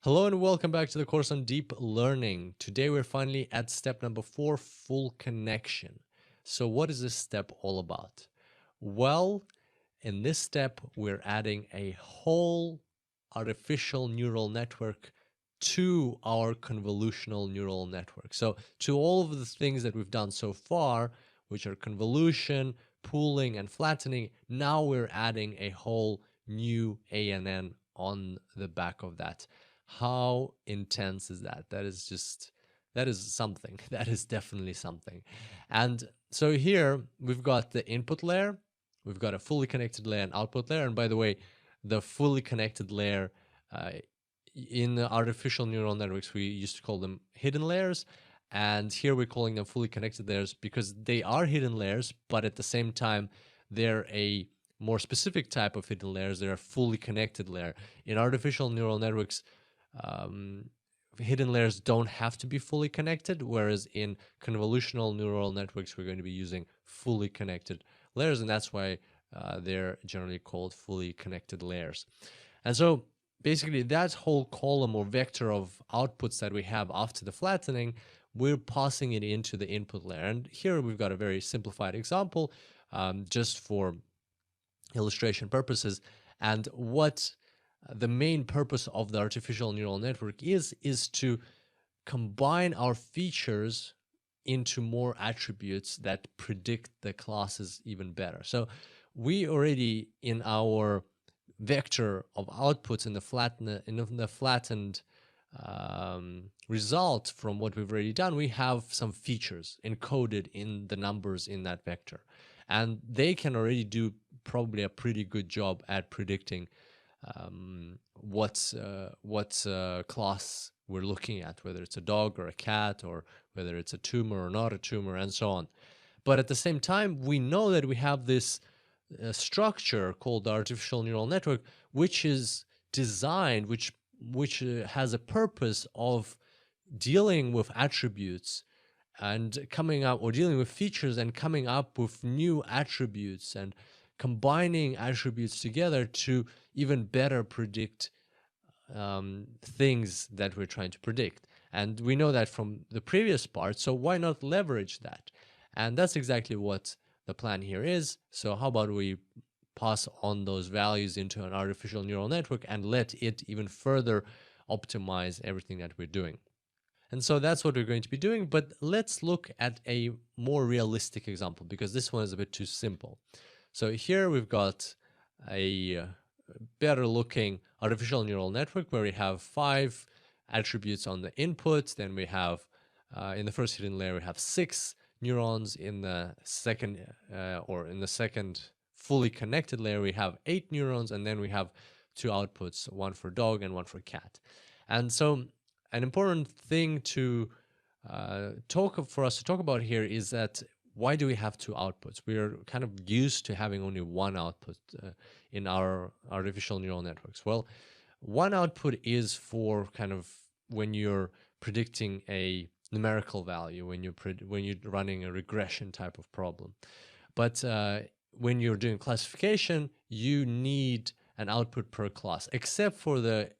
Hello and welcome back to the course on deep learning. Today we're finally at step number 4, full connection. So what is this step all about? Well, in this step, we're adding a whole artificial neural network to our convolutional neural network. So to all of the things that we've done so far, which are convolution, pooling, and flattening, now we're adding a whole new ANN on the back of that. How intense is that? That is something. That is definitely something. And so here we've got the input layer, we've got a fully connected layer and output layer. And by the way, the fully connected layer in the artificial neural networks, we used to call them hidden layers. And here we're calling them fully connected layers because they are hidden layers, but at the same time, they're a more specific type of hidden layers. They're a fully connected layer. In artificial neural networks, um, hidden layers don't have to be fully connected, whereas in convolutional neural networks, we're going to be using fully connected layers, and that's why they're generally called fully connected layers. And so basically that whole column or vector of outputs that we have after the flattening, we're passing it into the input layer. And here we've got a very simplified example just for illustration purposes. And what the main purpose of the artificial neural network is to combine our features into more attributes that predict the classes even better. So we already in our vector of outputs in the flattened result from what we've already done, we have some features encoded in the numbers in that vector, and they can already do probably a pretty good job at predicting what class we're looking at, whether it's a dog or a cat, or whether it's a tumor or not a tumor, and so on. But at the same time, we know that we have this structure called the artificial neural network, which is designed, which has a purpose of dealing with attributes and coming up, or dealing with features and coming up with new attributes and combining attributes together to even better predict things that we're trying to predict. And we know that from the previous part, so why not leverage that? And that's exactly what the plan here is. So how about we pass on those values into an artificial neural network and let it even further optimize everything that we're doing. And so that's what we're going to be doing. But let's look at a more realistic example, because this one is a bit too simple. So here we've got a better looking artificial neural network where we have 5 attributes on the input. Then we have, in the first hidden layer, we have 6 neurons. In the second fully connected layer, we have 8 neurons. And then we have 2 outputs, one for dog and one for cat. And so an important thing to talk about here is that why do we have 2 outputs? We're kind of used to having only one output in our artificial neural networks. Well, one output is for kind of when you're predicting a numerical value, when you're running a regression type of problem. But when you're doing classification, you need an output per class, except for the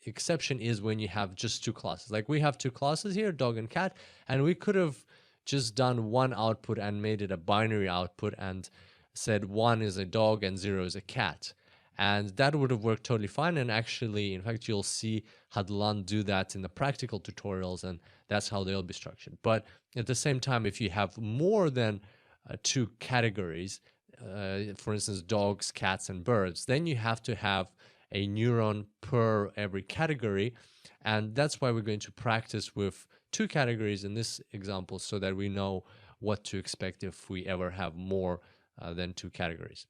exception is when you have just 2 classes. Like we have 2 classes here, dog and cat, and we could have just done one output and made it a binary output and said 1 is a dog and 0 is a cat. And that would have worked totally fine. And actually, in fact, you'll see Hadelin do that in the practical tutorials, and that's how they'll be structured. But at the same time, if you have more than 2 categories, for instance, dogs, cats, and birds, then you have to have a neuron per every category. And that's why we're going to practice with 2 categories in this example, so that we know what to expect if we ever have more than 2 categories.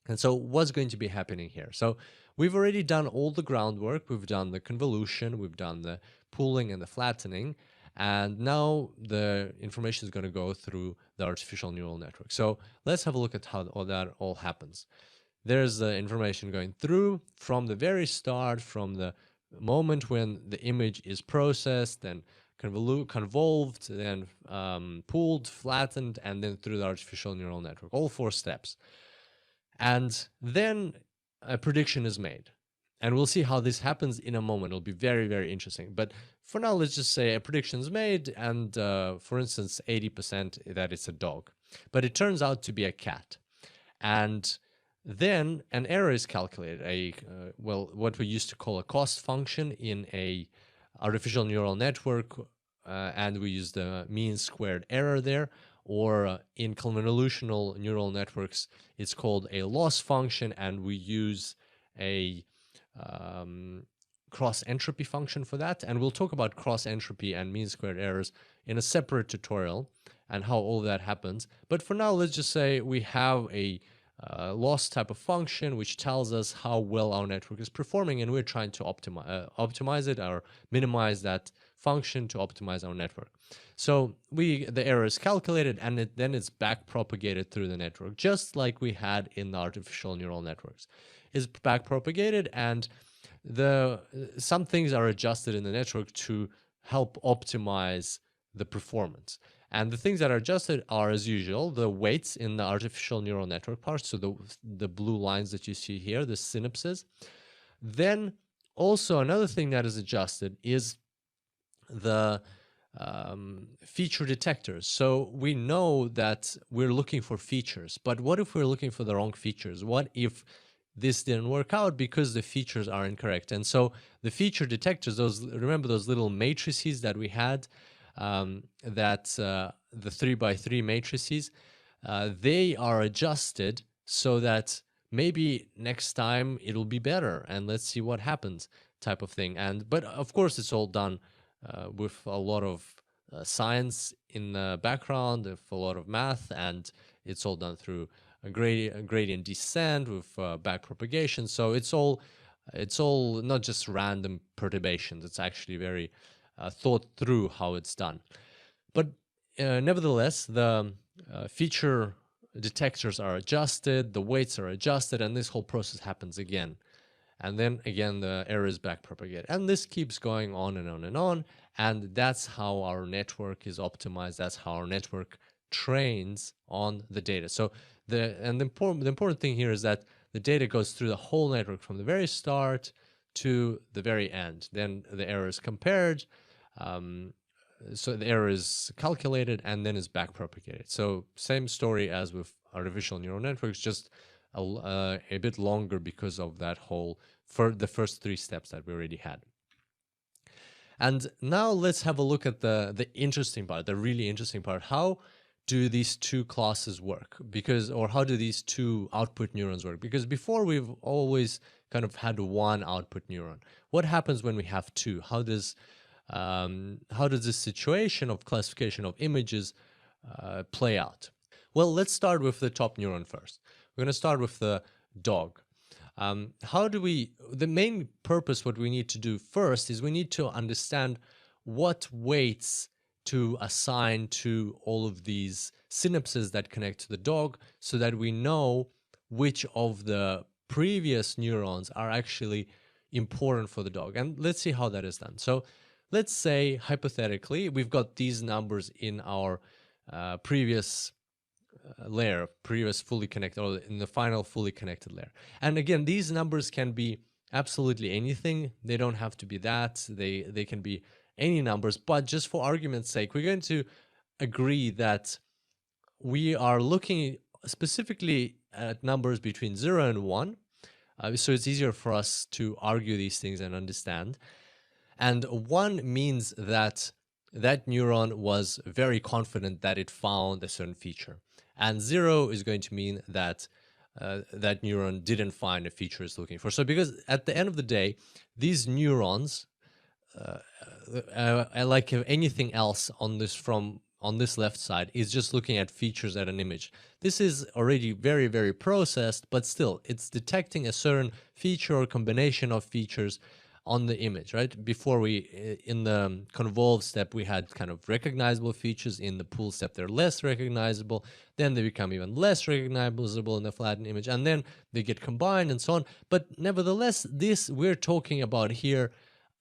And so what's going to be happening here? So we've already done all the groundwork. We've done the convolution, we've done the pooling and the flattening. And now the information is going to go through the artificial neural network. So let's have a look at how all that all happens. There's the information going through from the very start, from the moment when the image is processed, then convolved, then pooled, flattened, and then through the artificial neural network, all 4 steps. And then a prediction is made. And we'll see how this happens in a moment. It'll be very, very interesting. But for now, let's just say a prediction's made, and for instance, 80% that it's a dog. But it turns out to be a cat. And then an error is calculated, what we used to call a cost function in a artificial neural network, and we use the mean squared error there, or in convolutional neural networks, it's called a loss function, and we use a cross entropy function for that. And we'll talk about cross entropy and mean squared errors in a separate tutorial and how all that happens. But for now, let's just say we have a loss type of function which tells us how well our network is performing, and we're trying to optimize it or minimize that function to optimize our network. So the error is calculated, and then it's back propagated through the network, just like we had in the artificial neural networks. It's back propagated, and some things are adjusted in the network to help optimize the performance. And the things that are adjusted are, as usual, the weights in the artificial neural network part, so the blue lines that you see here, the synapses. Then also another thing that is adjusted is the feature detectors. So we know that we're looking for features, but what if we're looking for the wrong features? What if this didn't work out because the features are incorrect? And so the feature detectors, remember those little matrices that we had, the 3x3 matrices, they are adjusted so that maybe next time it'll be better, and let's see what happens, type of thing. But of course, it's all done with a lot of science in the background, with a lot of math, and it's all done through a gradient descent with backpropagation. So it's all not just random perturbations. It's actually very thought through how it's done. But nevertheless, the feature detectors are adjusted, the weights are adjusted, and this whole process happens again. And then again, the error is backpropagated. And this keeps going on and on and on. And that's how our network is optimized. That's how our network trains on the data. So the important thing here is that the data goes through the whole network from the very start to the very end. Then the error is compared. So the error is calculated and then is backpropagated. So same story as with artificial neural networks, just a bit longer because of that whole, for the first three steps that we already had. And now let's have a look at the interesting part, the really interesting part. How do these two classes work? Or how do these two output neurons work? Because before we've always kind of had one output neuron. What happens when we have two? How does this situation of classification of images play out? Well, let's start with the top neuron first. We're going to start with the dog. The main purpose, what we need to do first is we need to understand what weights to assign to all of these synapses that connect to the dog, so that we know which of the previous neurons are actually important for the dog. And let's see how that is done. So let's say, hypothetically, we've got these numbers in our previous layer, previous fully connected, or in the final fully connected layer. And again, these numbers can be absolutely anything. They don't have to be that. They can be any numbers. But just for argument's sake, we're going to agree that we are looking specifically at numbers between 0 and 1. So it's easier for us to argue these things and understand. And 1 means that that neuron was very confident that it found a certain feature. And 0 is going to mean that that neuron didn't find a feature it's looking for. So because at the end of the day, these neurons, like anything else on this left side, is just looking at features at an image. This is already very, very processed, but still, it's detecting a certain feature or combination of features on the image, right? Before in the convolve step, we had kind of recognizable features. In the pool step, they're less recognizable. Then they become even less recognizable in the flattened image, and then they get combined and so on. But nevertheless, we're talking about here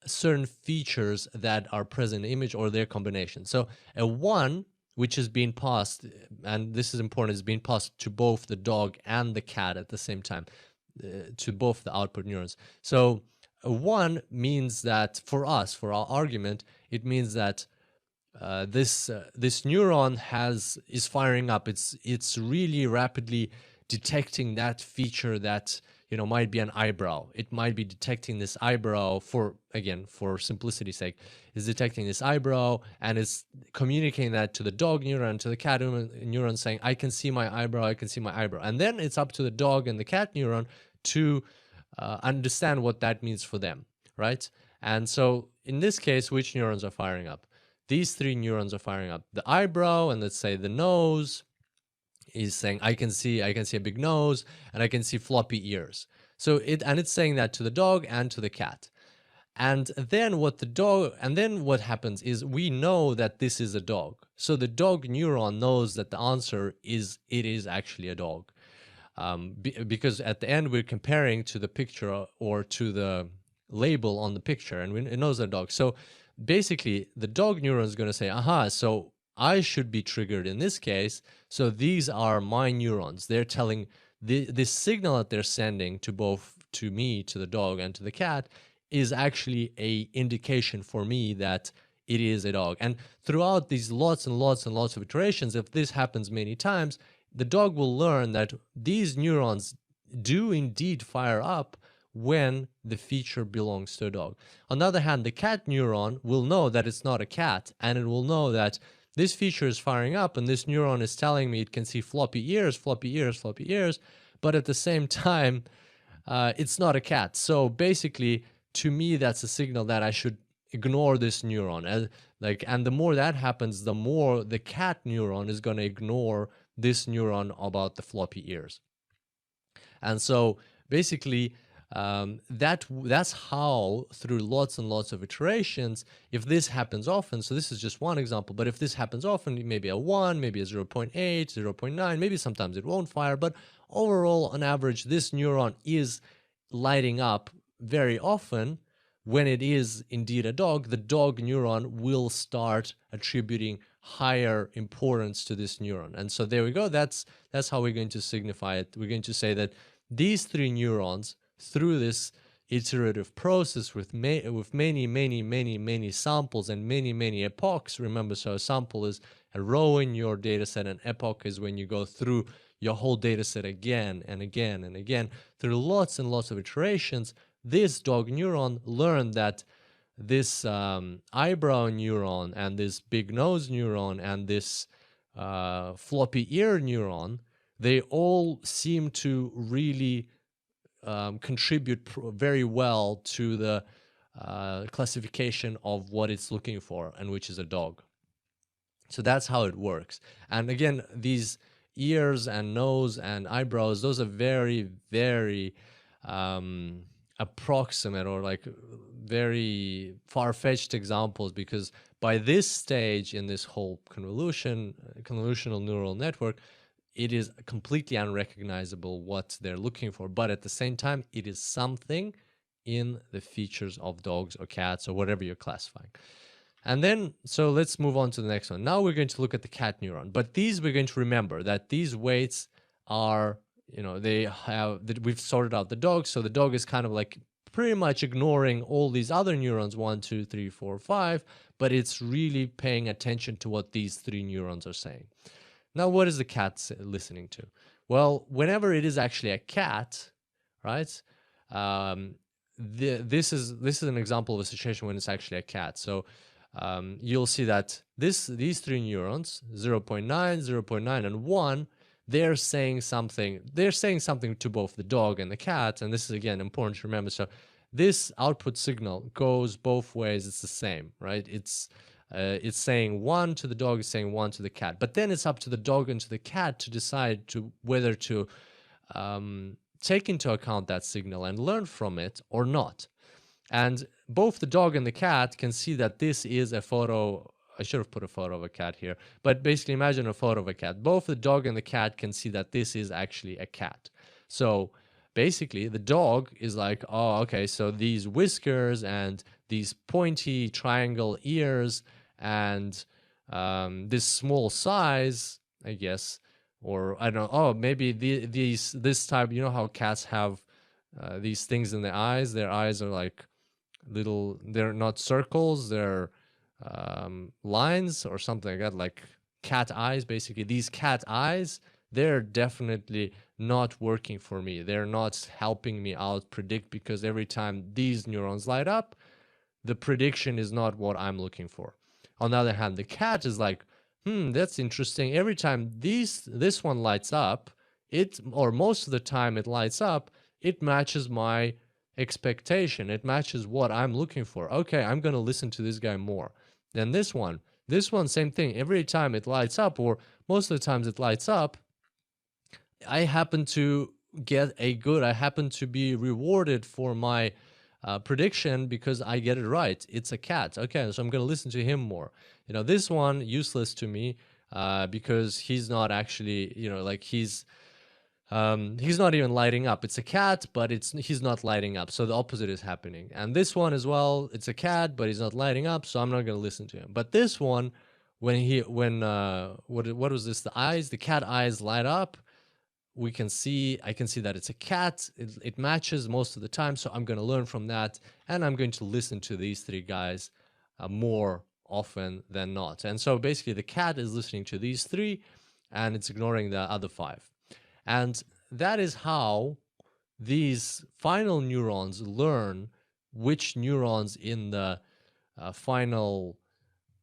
certain features that are present in the image or their combination. So a 1, which is being passed, and this is important, is being passed to both the dog and the cat at the same time. to both the output neurons. So one means that for us, for our argument, it means that this neuron is firing up. It's really rapidly detecting that feature that might be an eyebrow. It might be detecting this eyebrow for simplicity's sake, is detecting this eyebrow and it's communicating that to the dog neuron, to the cat neuron, saying, I can see my eyebrow, I can see my eyebrow. And then it's up to the dog and the cat neuron to understand what that means for them, right? And so in this case, which neurons are firing up? These three neurons are firing up. The eyebrow, and let's say the nose is saying, I can see a big nose and I can see floppy ears. So it's saying that to the dog and to the cat. And then what happens is we know that this is a dog. So the dog neuron knows that the answer is it is actually a dog. Because at the end we're comparing to the picture or to the label on the picture, and it knows a dog. So basically the dog neuron is going to say, aha, so I should be triggered in this case. So these are my neurons. They're telling this signal that they're sending to me, to the dog, and to the cat is actually a indication for me that it is a dog. And throughout these lots and lots and lots of iterations, if this happens many times, the dog will learn that these neurons do indeed fire up when the feature belongs to a dog. On the other hand, the cat neuron will know that it's not a cat, and it will know that this feature is firing up and this neuron is telling me it can see floppy ears, floppy ears, floppy ears, but at the same time, it's not a cat. So basically, to me, that's a signal that I should ignore this neuron. And the more that happens, the more the cat neuron is going to ignore this neuron about the floppy ears. And so basically, that's how, through lots and lots of iterations, if this happens often, so this is just one example, but if this happens often, maybe a 1, maybe a 0.8, 0.9, maybe sometimes it won't fire, but overall, on average, this neuron is lighting up very often. When it is indeed a dog, the dog neuron will start attributing higher importance to this neuron. And so there we go. That's how we're going to signify it. We're going to say that these three neurons, through this iterative process with many samples and many epochs. Remember, so a sample is a row in your data set, and epoch is when you go through your whole data set again and again and again. Through lots and lots of iterations, this dog neuron learned that this eyebrow neuron and this big nose neuron and this floppy ear neuron, they all seem to really contribute very well to the classification of what it's looking for, and which is a dog. So that's how it works. And again, these ears and nose and eyebrows, those are very, very approximate or like very far-fetched examples, because by this stage in this whole convolutional neural network, it is completely unrecognizable what they're looking for. But at the same time, it is something in the features of dogs or cats or whatever you're classifying. And then, so let's move on to the next one. Now we're going to look at the cat neuron. But these, we're going to remember that these weights are, we've sorted out the dog. So the dog is kind of like pretty much ignoring all these other neurons, 1, 2, 3, 4, 5, but it's really paying attention to what these three neurons are saying. Now, what is the cat listening to? Well, whenever it is actually a cat, right? This is an example of a situation when it's actually a cat. So you'll see that these three neurons, 0.9, 0.9, and 1, they're saying something. They're saying something to both the dog and the cat, and this is again important to remember. So this output signal goes both ways. It's the same, right? It's saying 1 to the dog, it's saying 1 to the cat. But then it's up to the dog and to the cat to decide whether to take into account that signal and learn from it or not. And both the dog and the cat can see that this is a photo. I should have put a photo of a cat here, but basically imagine a photo of a cat. Both the dog and the cat can see that this is actually a cat. So basically the dog is like, oh, okay, so these whiskers and these pointy triangle ears and this small size, I guess, or I don't know, oh, maybe this type, you know how cats have these things in the eyes. Their eyes are like little, they're not circles, they're lines or something like that, like cat eyes. Basically, these cat eyes, they're definitely not working for me. They're not helping me out predict, because every time these neurons light up, the prediction is not what I'm looking for. On the other hand, the cat is like, that's interesting. Every time this one lights up, or most of the time it lights up, it matches my expectation. It matches what I'm looking for. Okay, I'm going to listen to this guy more. Then this one, same thing. Every time it lights up, or most of the times it lights up, I happen to I happen to be rewarded for my prediction because I get it right. It's a cat. Okay, so I'm going to listen to him more. This one, useless to me because he's not actually, like he's not even lighting up. It's a cat, but he's not lighting up. So the opposite is happening. And this one as well, it's a cat, but he's not lighting up. So I'm not going to listen to him. But this one, what was this? The cat eyes light up. I can see that it's a cat. It matches most of the time. So I'm going to learn from that. And I'm going to listen to these three guys more often than not. And so basically the cat is listening to these three and it's ignoring the other five. And that is how these final neurons learn which neurons in the final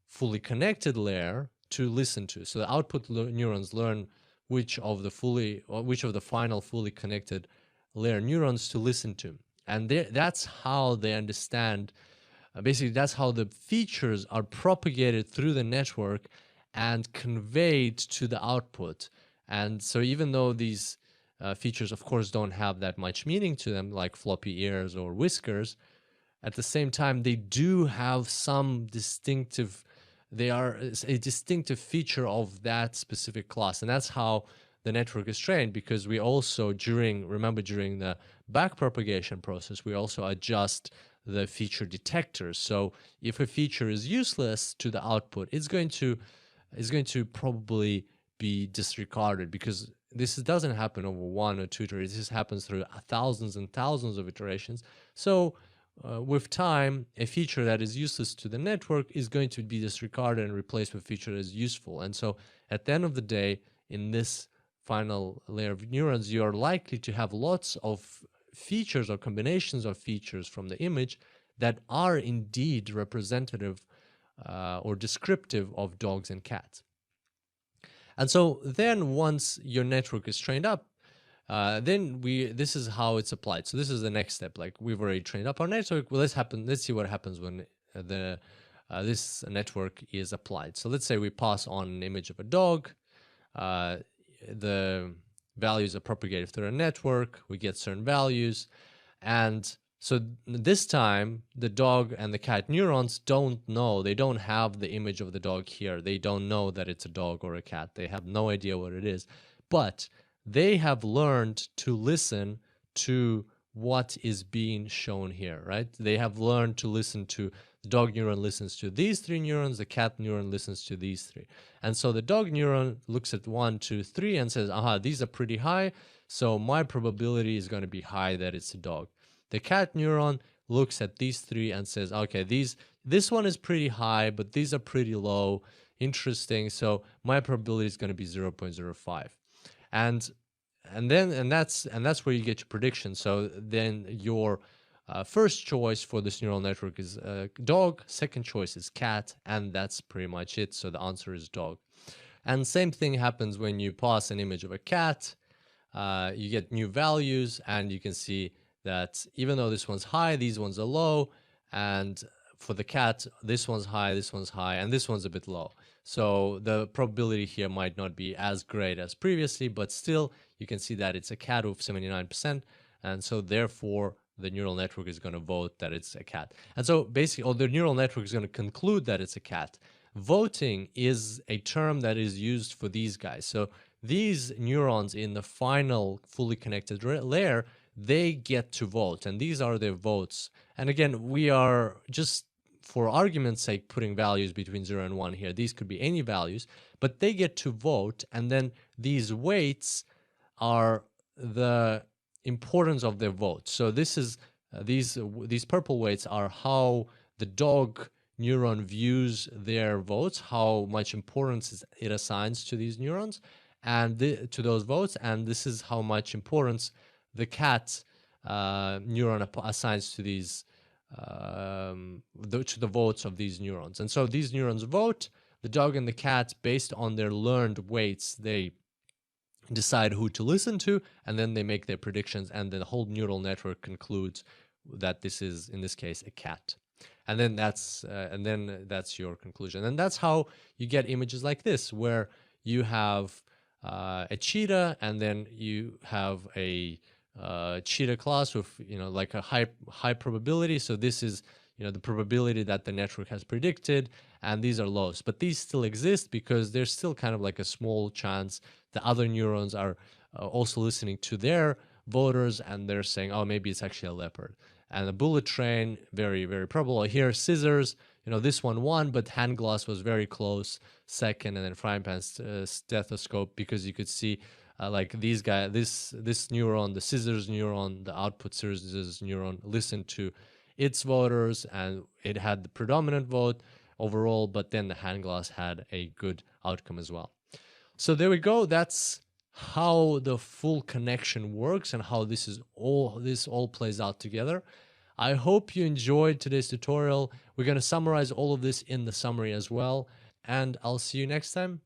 fully connected layer to listen to. So the output neurons learn which of the final fully connected layer neurons to listen to. And that's how they understand. Basically, that's how the features are propagated through the network and conveyed to the output. And so even though these features, of course, don't have that much meaning to them, like floppy ears or whiskers, at the same time, they do have some they are a distinctive feature of that specific class. And that's how the network is trained, because we also, during the backpropagation process, we also adjust the feature detectors. So if a feature is useless to the output, it's going to probably be disregarded, because this doesn't happen over one or two iterations. This happens through thousands and thousands of iterations. So with time, a feature that is useless to the network is going to be disregarded and replaced with a feature that is useful. And so at the end of the day, in this final layer of neurons, you are likely to have lots of features or combinations of features from the image that are indeed representative or descriptive of dogs and cats. And so then once your network is trained up, this is how it's applied. So this is the next step. Like, we've already trained up our network. Well, let's see what happens when this network is applied. So let's say we pass on an image of a dog. The values are propagated through a network. We get certain values. And so this time, the dog and the cat neurons don't know. They don't have the image of the dog here. They don't know that it's a dog or a cat. They have no idea what it is. But they have learned to listen to what is being shown here, right? They have learned to listen to, the dog neuron listens to these three neurons, the cat neuron listens to these three. And so the dog neuron looks at 1, 2, 3 and says, aha, these are pretty high, so my probability is going to be high that it's a dog. The cat neuron looks at these three and says, okay, this one is pretty high, but these are pretty low. Interesting. So my probability is going to be 0.05. And that's where you get your prediction. So then your first choice for this neural network is dog, second choice is cat, and that's pretty much it. So the answer is dog. And same thing happens when you pass an image of a cat. You get new values, and you can see that even though this one's high, these ones are low, and for the cat, this one's high, and this one's a bit low. So the probability here might not be as great as previously, but still you can see that it's a cat with 79%, and so therefore the neural network is going to vote that it's a cat. And so basically, the neural network is going to conclude that it's a cat. Voting is a term that is used for these guys. So these neurons in the final fully connected layer, they get to vote, and these are their votes. And again, we are just, for argument's sake, putting values between 0 and 1 here. These could be any values, but they get to vote, and then these weights are the importance of their vote. So this is these purple weights are how the dog neuron views their votes, how much importance it assigns to these neurons and to those votes, and this is how much importance the cat neuron assigns to these to the votes of these neurons. And so these neurons vote. The dog and the cat, based on their learned weights, they decide who to listen to, and then they make their predictions, and the whole neural network concludes that this is, in this case, a cat. And then that's your conclusion. And that's how you get images like this, where you have a cheetah, and then you have a cheetah class with like a high probability. So this is the probability that the network has predicted, and these are lows. But these still exist because there's still kind of like a small chance the other neurons are also listening to their voters, and they're saying, oh, maybe it's actually a leopard. And the bullet train, very, very probable. Here, scissors, this one won, but hand gloss was very close, second, and then frying pan stethoscope, because you could see like these guys, this neuron, the scissors neuron, the output scissors neuron, listened to its voters, and it had the predominant vote overall, but then the hand gloss had a good outcome as well. So there we go. That's how the full connection works and how this all plays out together. I hope you enjoyed today's tutorial. We're going to summarize all of this in the summary as well, and I'll see you next time.